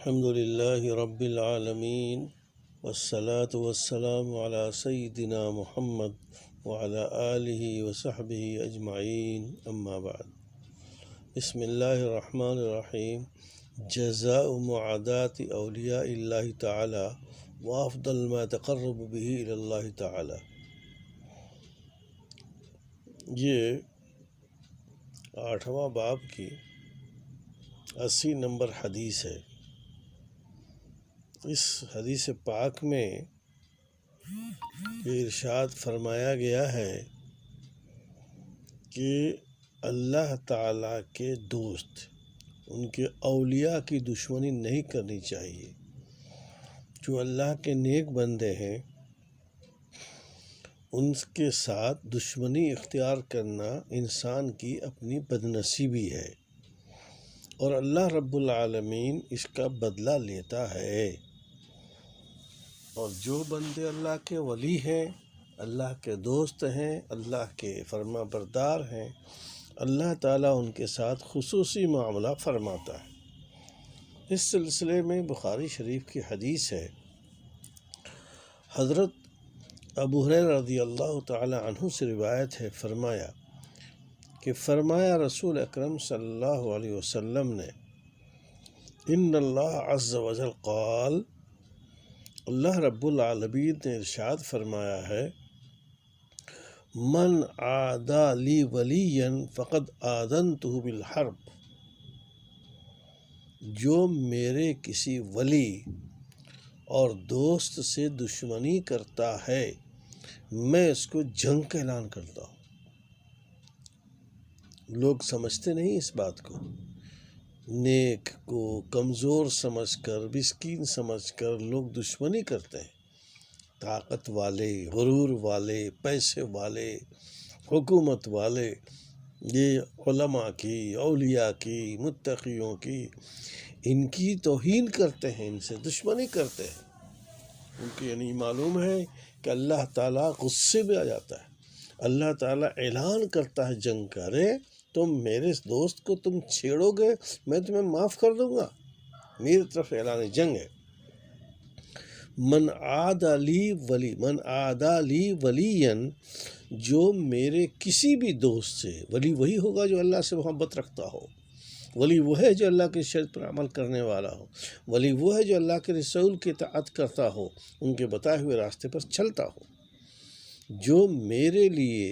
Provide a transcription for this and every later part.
الحمد لله رب العالمين والصلاة والسلام على سيدنا محمد وعلى آله وصحبه أجمعين أما بعد بسم الله الرحمن الرحيم جزاء معاداة أولياء الله تعالى وأفضل ما تقرب به إلى الله تعالى. یہ 8واں باب کی 80 نمبر حدیث ہے. اس حدیث پاک میں یہ ارشاد فرمایا گیا ہے کہ اللہ تعالیٰ کے دوست ان کے اولیاء کی دشمنی نہیں کرنی چاہیے. جو اللہ کے نیک بندے ہیں ان کے ساتھ دشمنی اختیار کرنا انسان کی اپنی بدنصیبی ہے اور اللہ رب العالمین اس کا بدلہ لیتا ہے. اور جو بندے اللہ کے ولی ہیں، اللہ کے دوست ہیں، اللہ کے فرما بردار ہیں، اللہ تعالیٰ ان کے ساتھ خصوصی معاملہ فرماتا ہے. اس سلسلے میں بخاری شریف کی حدیث ہے. حضرت ابو ہریرہ رضی اللہ تعالی عنہ سے روایت ہے، فرمایا رسول اکرم صلی اللہ علیہ وسلم نے ان اللہ عز وجل قال، اللہ رب العالمین نے ارشاد فرمایا ہے من عادى لی ولیا فقد آذنتہ بالحرب. جو میرے کسی ولی اور دوست سے دشمنی کرتا ہے میں اس کو جنگ کا اعلان کرتا ہوں. لوگ سمجھتے نہیں اس بات کو. نیک کو کمزور سمجھ کر، مسکین سمجھ کر لوگ دشمنی کرتے ہیں. طاقت والے، غرور والے، پیسے والے، حکومت والے، یہ علماء کی، اولیاء کی، متقیوں کی، ان کی توہین کرتے ہیں، ان سے دشمنی کرتے ہیں. ان کو یعنی معلوم ہے کہ اللہ تعالیٰ غصے میں آ جاتا ہے. اللہ تعالیٰ اعلان کرتا ہے جنگ کا، رے تم میرے دوست کو تم چھیڑو گے میں تمہیں معاف کر دوں گا. میری طرف اعلان جنگ ہے. من عادى لی ولیا، جو میرے کسی بھی دوست سے، ولی وہی ہوگا جو اللہ سے محبت رکھتا ہو، ولی وہ ہے جو اللہ کی شریعت پر عمل کرنے والا ہو، ولی وہ ہے جو اللہ کے رسول کی اطاعت کرتا ہو، ان کے بتائے ہوئے راستے پر چلتا ہو. جو میرے لیے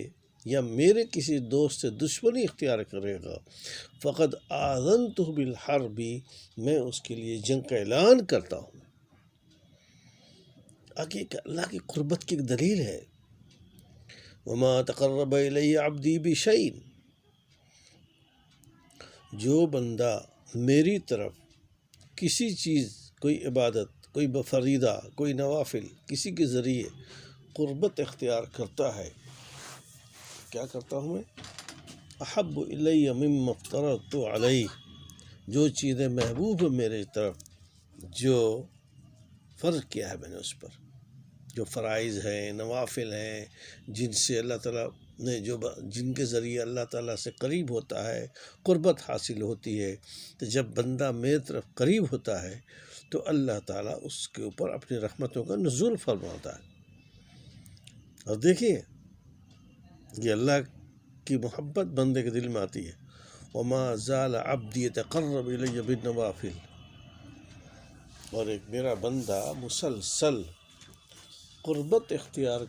یا میرے کسی دوست سے دشمنی اختیار کرے گا فقد آذنتہ بالحرب، میں اس کے لیے جنگ کا اعلان کرتا ہوں. آگے اللہ کی قربت کی ایک دلیل ہے، وما تقرب الی عبدی بشیء. جو بندہ میری طرف کسی چیز، کوئی عبادت، کوئی فریضہ، کوئی نوافل، کسی کے ذریعے قربت اختیار کرتا ہے، کیا کرتا ہوں میں؟ احب الی مما افترضت علیہ. جو چیزیں محبوب ہیں میرے طرف، جو فرض کیا ہے میں نے اس پر، جو فرائض ہیں، نوافل ہیں، جن سے اللہ تعالیٰ نے جن کے ذریعے اللہ تعالیٰ سے قریب ہوتا ہے، قربت حاصل ہوتی ہے. تو جب بندہ میرے طرف قریب ہوتا ہے تو اللہ تعالیٰ اس کے اوپر اپنی رحمتوں کا نزول فرماتا ہے. اور دیکھیے یہ اللہ کی محبت بندے کے دل میں آتی ہے. وما زال عبدی یتقرب الی بالنوافل. اور ایک میرا بندہ مسلسل قربت اختیار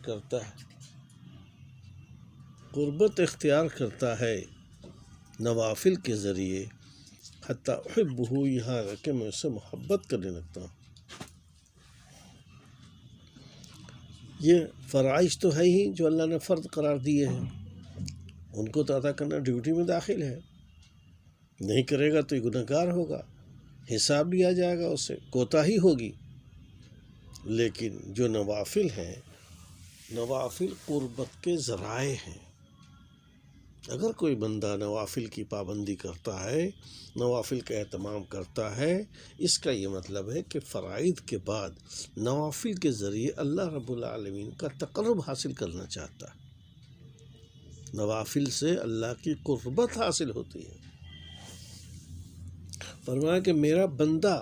کرتا ہے نوافل کے ذریعے، حتی احبہ، یہاں کہ میں اس سے محبت کرنے لگتا ہوں. یہ فرائض تو ہے ہی جو اللہ نے فرض قرار دیے ہیں، ان کو تو ادا کرنا ڈیوٹی میں داخل ہے. نہیں کرے گا تو یہ گنہگار ہوگا، حساب لیا جائے گا، اس سے کوتاہی ہوگی. لیکن جو نوافل ہیں، نوافل قربت کے ذرائع ہیں. اگر کوئی بندہ نوافل کی پابندی کرتا ہے، نوافل کا اہتمام کرتا ہے، اس کا یہ مطلب ہے کہ فرائض کے بعد نوافل کے ذریعے اللہ رب العالمین کا تقرب حاصل کرنا چاہتا ہے. نوافل سے اللہ کی قربت حاصل ہوتی ہے. فرمایا کہ میرا بندہ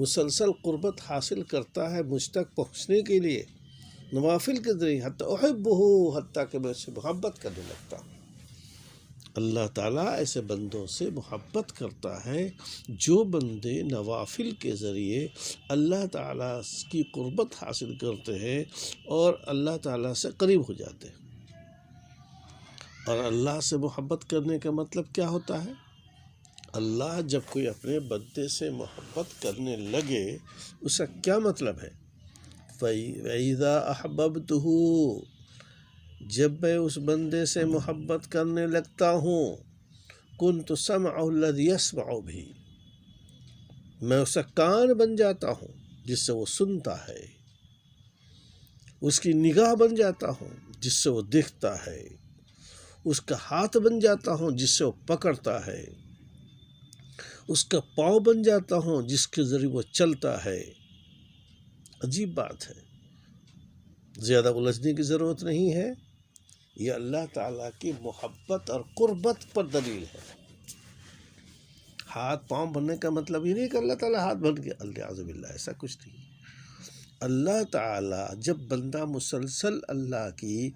مسلسل قربت حاصل کرتا ہے مجھ تک پہنچنے کے لیے نوافل کے ذریعے، حتیٰ احبہ، حتیٰ کہ میں اس سے محبت کرنے لگتا ہوں۔ اللہ تعالیٰ ایسے بندوں سے محبت کرتا ہے جو بندے نوافل کے ذریعے اللہ تعالیٰ کی قربت حاصل کرتے ہیں اور اللہ تعالیٰ سے قریب ہو جاتے ہیں۔ اور اللہ سے محبت کرنے کا مطلب کیا ہوتا ہے؟ اللہ جب کوئی اپنے بندے سے محبت کرنے لگے اس کا کیا مطلب ہے؟ فَإِذَا أَحْبَبْتُهُ، جب میں اس بندے سے محبت کرنے لگتا ہوں، كُنْتُ سَمْعَهُ الَّذِي يَسْمَعُ بِهِ، میں اس کا کان بن جاتا ہوں جس سے وہ سنتا ہے، اس کی نگاہ بن جاتا ہوں جس سے وہ دیکھتا ہے، اس کا ہاتھ بن جاتا ہوں جس سے وہ پکڑتا ہے، اس کا پاؤں بن جاتا ہوں جس کے ذریعے وہ چلتا ہے۔ عجیب بات ہے، زیادہ الجھنے کی ضرورت نہیں ہے، یہ اللہ تعالیٰ کی محبت اور قربت پر دلیل ہے۔ ہاتھ پاؤں بننے کا مطلب یہ نہیں کہ اللہ تعالیٰ ہاتھ بن گیا، الیاذ باللہ، ایسا کچھ نہیں۔ اللہ تعالیٰ جب بندہ مسلسل اللہ کی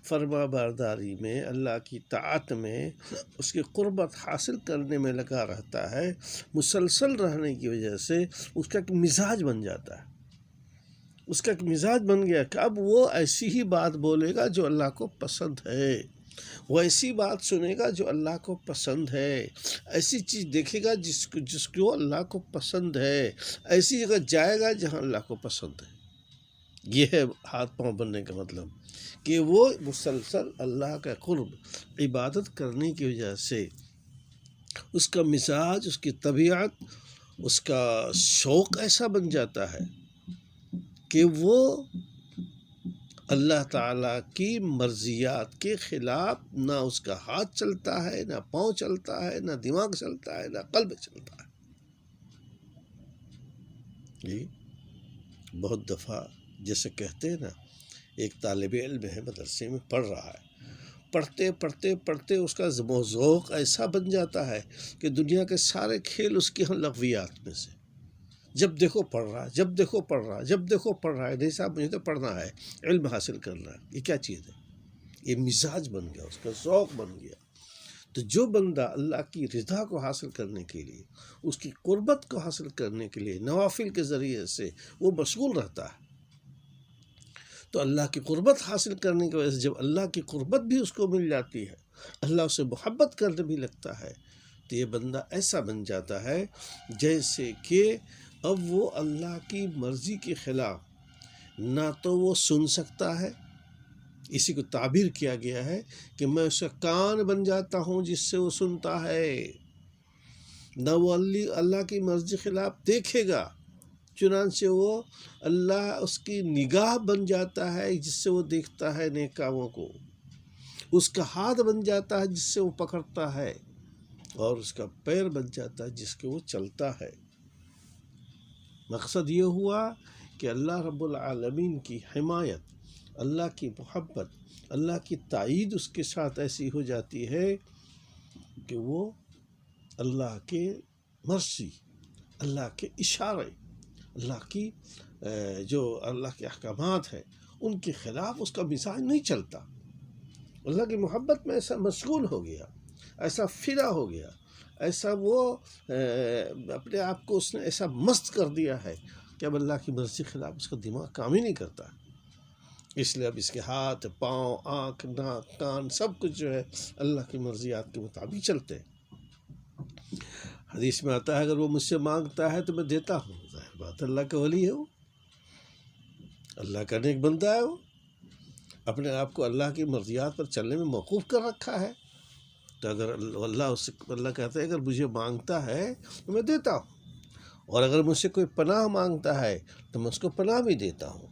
فرما برداری میں، اللہ کی طاعت میں، اس کی قربت حاصل کرنے میں لگا رہتا ہے، مسلسل رہنے کی وجہ سے اس کا ایک مزاج بن جاتا ہے، اس کا ایک مزاج بن گیا کہ اب وہ ایسی ہی بات بولے گا جو اللہ کو پسند ہے، وہ ایسی بات سنے گا جو اللہ کو پسند ہے، ایسی چیز دیکھے گا جس کو اللہ کو پسند ہے، ایسی جگہ جائے گا جہاں اللہ کو پسند ہے۔ یہ ہے ہاتھ پاؤں بننے کا مطلب، کہ وہ مسلسل اللہ کا قرب عبادت کرنے کی وجہ سے اس کا مزاج، اس کی طبیعت، اس کا شوق ایسا بن جاتا ہے کہ وہ اللہ تعالیٰ کی مرضیات کے خلاف نہ اس کا ہاتھ چلتا ہے، نہ پاؤں چلتا ہے، نہ دماغ چلتا ہے، نہ قلب چلتا ہے۔ جی بہت دفعہ جیسے کہتے ہیں نا، ایک طالب علم ہے مدرسے میں پڑھ رہا ہے، پڑھتے پڑھتے پڑھتے اس کا ذوق ایسا بن جاتا ہے کہ دنیا کے سارے کھیل اس کے ہاں لغویات میں سے، جب دیکھو پڑھ رہا ہے، جب دیکھو پڑھ رہا ہے، جب دیکھو پڑھ رہا ہے، نہیں صاحب مجھے تو پڑھنا ہے، علم حاصل کرنا ہے۔ یہ کیا چیز ہے؟ یہ مزاج بن گیا، اس کا ذوق بن گیا۔ تو جو بندہ اللہ کی رضا کو حاصل کرنے کے لیے، اس کی قربت کو حاصل کرنے کے لیے نوافل کے ذریعے سے وہ مشغول رہتا ہے، تو اللہ کی قربت حاصل کرنے کی وجہ سے جب اللہ کی قربت بھی اس کو مل جاتی ہے، اللہ اسے محبت کرنے بھی لگتا ہے، تو یہ بندہ ایسا بن جاتا ہے جیسے کہ اب وہ اللہ کی مرضی کے خلاف نہ تو وہ سن سکتا ہے، اسی کو تعبیر کیا گیا ہے کہ میں اس کا کان بن جاتا ہوں جس سے وہ سنتا ہے، نہ وہ اللہ کی مرضی کے خلاف دیکھے گا، چنانچہ وہ اللہ اس کی نگاہ بن جاتا ہے جس سے وہ دیکھتا ہے نیک کاموں کو، اس کا ہاتھ بن جاتا ہے جس سے وہ پکڑتا ہے، اور اس کا پیر بن جاتا ہے جس کے وہ چلتا ہے۔ مقصد یہ ہوا کہ اللہ رب العالمین کی حمایت، اللہ کی محبت، اللہ کی تائید اس کے ساتھ ایسی ہو جاتی ہے کہ وہ اللہ کے مرضی، اللہ کے اشارے، اللہ کی جو اللہ کے احکامات ہیں ان کے خلاف اس کا مزاج نہیں چلتا، اللہ کی محبت میں ایسا مشغول ہو گیا، ایسا فنا ہو گیا، ایسا وہ اپنے آپ کو اس نے ایسا مست کر دیا ہے کہ اب اللہ کی مرضی کے خلاف اس کا دماغ کام ہی نہیں کرتا، اس لیے اب اس کے ہاتھ، پاؤں، آنکھ، ناک، کان سب کچھ جو ہے اللہ کی مرضیات کے مطابق چلتے ہیں۔ حدیث میں آتا ہے اگر وہ مجھ سے مانگتا ہے تو میں دیتا ہوں، ظاہر بات اللہ کا ولی ہے، وہ اللہ کا نیک بندہ ہے، وہ اپنے آپ کو اللہ کی مرضیات پر چلنے میں موقوف کر رکھا ہے، تو اگر اللہ کہتا ہے اگر مجھے مانگتا ہے تو میں دیتا ہوں، اور اگر مجھ سے کوئی پناہ مانگتا ہے تو میں اس کو پناہ بھی دیتا ہوں۔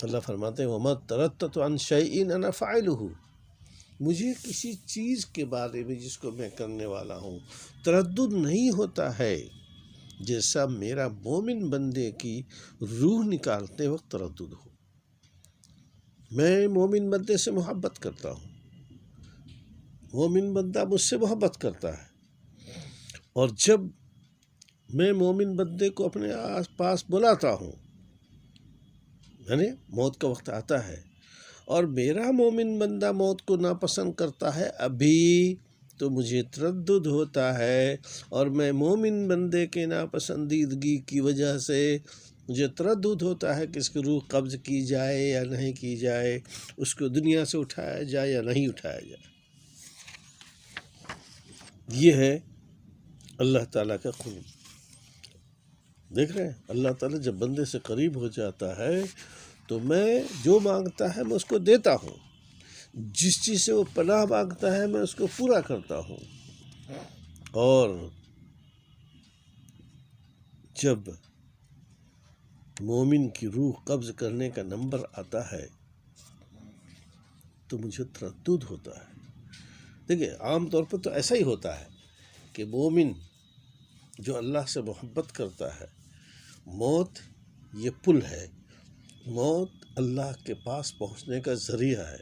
اللہ فرماتے ہیں وَمَا تَرَدَّدْتُ عَنْ شَيْءٍ أَنَا فَاعِلُهُ، مجھے کسی چیز کے بارے میں جس کو میں کرنے والا ہوں تردد نہیں ہوتا ہے جیسا میرا مومن بندے کی روح نکالتے وقت تردد ہو۔ میں مومن بندے سے محبت کرتا ہوں، مومن بندہ مجھ سے محبت کرتا ہے، اور جب میں مومن بندے کو اپنے آس پاس بلاتا ہوں، یعنی موت کا وقت آتا ہے، اور میرا مومن بندہ موت کو ناپسند کرتا ہے ابھی، تو مجھے تردد ہوتا ہے، اور میں مومن بندے کے ناپسندیدگی کی وجہ سے مجھے تردد ہوتا ہے کہ اس کی روح قبض کی جائے یا نہیں کی جائے، اس کو دنیا سے اٹھایا جائے یا نہیں اٹھایا جائے۔ یہ ہے اللہ تعالیٰ کا قرب۔ دیکھ رہے ہیں اللہ تعالیٰ جب بندے سے قریب ہو جاتا ہے تو میں جو مانگتا ہے میں اس کو دیتا ہوں، جس چیز سے وہ پناہ مانگتا ہے میں اس کو پورا کرتا ہوں، اور جب مومن کی روح قبض کرنے کا نمبر آتا ہے تو مجھے تردد ہوتا ہے۔ دیکھیں عام طور پر تو ایسا ہی ہوتا ہے کہ مومن جو اللہ سے محبت کرتا ہے، موت یہ پل ہے، موت اللہ کے پاس پہنچنے کا ذریعہ ہے،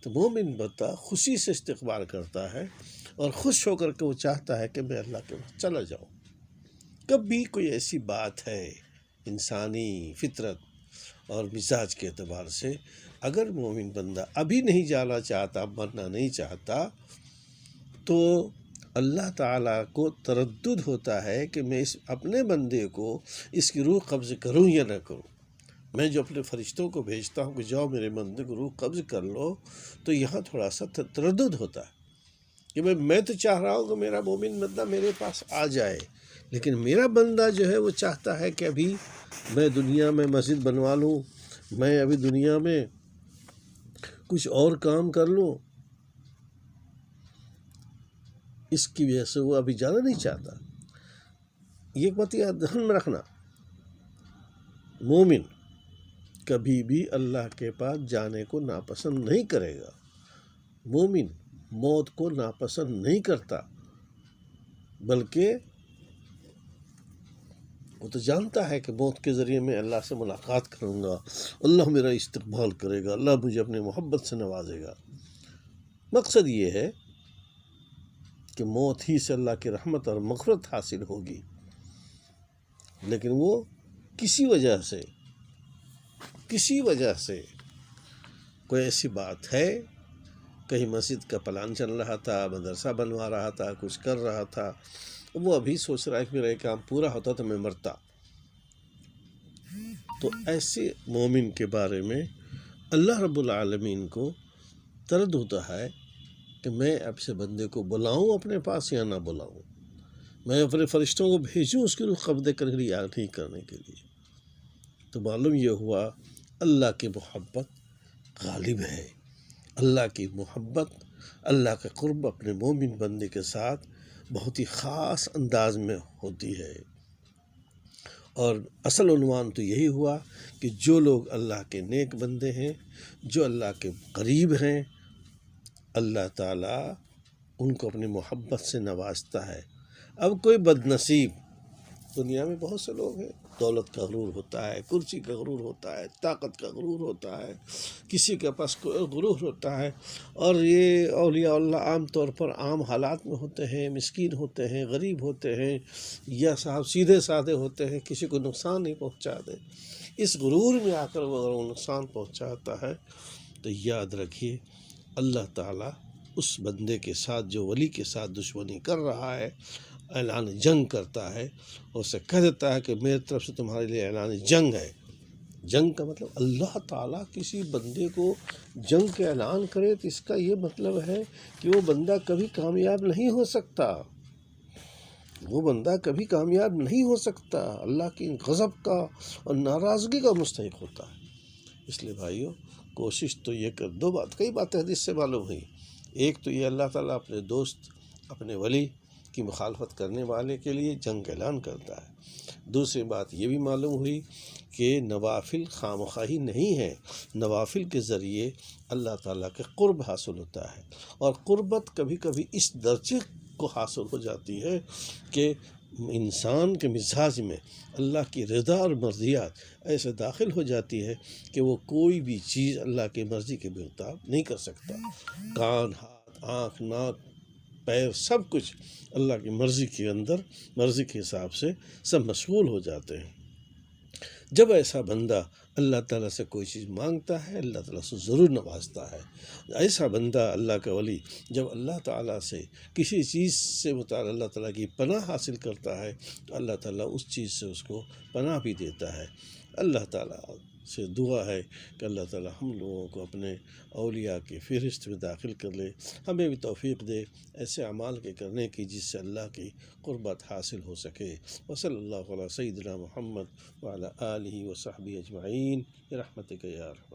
تو مومن بندہ خوشی سے استقبال کرتا ہے اور خوش ہو کر کے وہ چاہتا ہے کہ میں اللہ کے پاس چلا جاؤں۔ کبھی کوئی ایسی بات ہے انسانی فطرت اور مزاج کے اعتبار سے، اگر مومن بندہ ابھی نہیں جانا چاہتا، مرنا نہیں چاہتا، تو اللہ تعالیٰ کو تردد ہوتا ہے کہ میں اس اپنے بندے کو اس کی روح قبض کروں یا نہ کروں۔ میں جو اپنے فرشتوں کو بھیجتا ہوں کہ جاؤ میرے بندے کو روح قبض کر لو، تو یہاں تھوڑا سا تردد ہوتا ہے کہ میں تو چاہ رہا ہوں کہ میرا مومن بندہ میرے پاس آ جائے، لیکن میرا بندہ جو ہے وہ چاہتا ہے کہ ابھی میں دنیا میں مسجد بنوا لوں، میں ابھی دنیا میں کچھ اور کام کر لوں، اس کی وجہ سے وہ ابھی جانا نہیں چاہتا۔ یہ بات یاد دھیان میں رکھنا، مومن کبھی بھی اللہ کے پاس جانے کو ناپسند نہیں کرے گا، مومن موت کو ناپسند نہیں کرتا، بلکہ وہ تو جانتا ہے کہ موت کے ذریعے میں اللہ سے ملاقات کروں گا، اللہ میرا استقبال کرے گا، اللہ مجھے اپنے محبت سے نوازے گا۔ مقصد یہ ہے کہ موت ہی سے اللہ کی رحمت اور مغفرت حاصل ہوگی، لیکن وہ کسی وجہ سے کوئی ایسی بات ہے، کہیں مسجد کا پلان چل رہا تھا، مدرسہ بنوا رہا تھا، کچھ کر رہا تھا، وہ ابھی سوچ رہا ہے کہ میرا یہ کام پورا ہوتا تو میں مرتا، تو ایسے مومن کے بارے میں اللہ رب العالمین کو تردد ہوتا ہے کہ میں اب سے بندے کو بلاؤں اپنے پاس یا نہ بلاؤں، میں اپنے فرشتوں کو بھیجوں اس کی روح قبض کرنے یا نہیں کرنے کے لیے۔ تو معلوم یہ ہوا اللہ کی محبت غالب ہے، اللہ کی محبت، اللہ کا قرب اپنے مومن بندے کے ساتھ بہت ہی خاص انداز میں ہوتی ہے، اور اصل عنوان تو یہی ہوا کہ جو لوگ اللہ کے نیک بندے ہیں، جو اللہ کے قریب ہیں، اللہ تعالیٰ ان کو اپنی محبت سے نوازتا ہے۔ اب کوئی بد نصیب، دنیا میں بہت سے لوگ ہیں، دولت کا غرور ہوتا ہے، کرسی کا غرور ہوتا ہے، طاقت کا غرور ہوتا ہے، کسی کے پاس غرور ہوتا ہے، اور یہ اولیاء اللہ عام طور پر عام حالات میں ہوتے ہیں، مسکین ہوتے ہیں، غریب ہوتے ہیں، یا صاحب سیدھے سادے ہوتے ہیں، کسی کو نقصان نہیں پہنچاتے، اس غرور میں آ کر وہ اگر وہ نقصان پہنچاتا ہے تو یاد رکھیے اللہ تعالیٰ اس بندے کے ساتھ جو ولی کے ساتھ دشمنی کر رہا ہے، اعلان جنگ کرتا ہے، اور اسے کہہ دیتا ہے کہ میری طرف سے تمہارے لیے اعلان جنگ ہے۔ جنگ کا مطلب اللہ تعالیٰ کسی بندے کو جنگ کے اعلان کرے تو اس کا یہ مطلب ہے کہ وہ بندہ کبھی کامیاب نہیں ہو سکتا، وہ بندہ کبھی کامیاب نہیں ہو سکتا، اللہ کی غضب کا اور ناراضگی کا مستحق ہوتا ہے۔ اس لیے بھائیو کوشش تو یہ کر، دو بات، کئی باتیں حدیث سے معلوم ہوئی، ایک تو یہ اللہ تعالیٰ اپنے دوست، اپنے ولی کی مخالفت کرنے والے کے لیے جنگ کا اعلان کرتا ہے، دوسری بات یہ بھی معلوم ہوئی کہ نوافل خامخواہی نہیں ہے، نوافل کے ذریعے اللہ تعالیٰ کے قرب حاصل ہوتا ہے، اور قربت کبھی کبھی اس درجے کو حاصل ہو جاتی ہے کہ انسان کے مزاج میں اللہ کی رضا اور مرضیات ایسے داخل ہو جاتی ہے کہ وہ کوئی بھی چیز اللہ کی مرضی کے بغیر نہیں کر سکتا۔ کان، ہاتھ، آنکھ، ناک، پیر سب کچھ اللہ کی مرضی کے اندر، مرضی کے حساب سے سب مشغول ہو جاتے ہیں۔ جب ایسا بندہ اللہ تعالیٰ سے کوئی چیز مانگتا ہے، اللہ تعالیٰ سے ضرور نوازتا ہے۔ ایسا بندہ اللہ کا ولی جب اللہ تعالیٰ سے کسی چیز سے متعلق اللہ تعالیٰ کی پناہ حاصل کرتا ہے تو اللہ تعالیٰ اس چیز سے اس کو پناہ بھی دیتا ہے۔ اللہ تعالیٰ سے دعا ہے کہ اللہ تعالیٰ ہم لوگوں کو اپنے اولیاء کی فہرست میں داخل کر لے، ہمیں بھی توفیق دے ایسے اعمال کے کرنے کی جس سے اللہ کی قربت حاصل ہو سکے۔ وصلی اللہ علیہ سیدنا محمد وعلی آلہ وصحبہ اجمعین برحمتک یا ارحم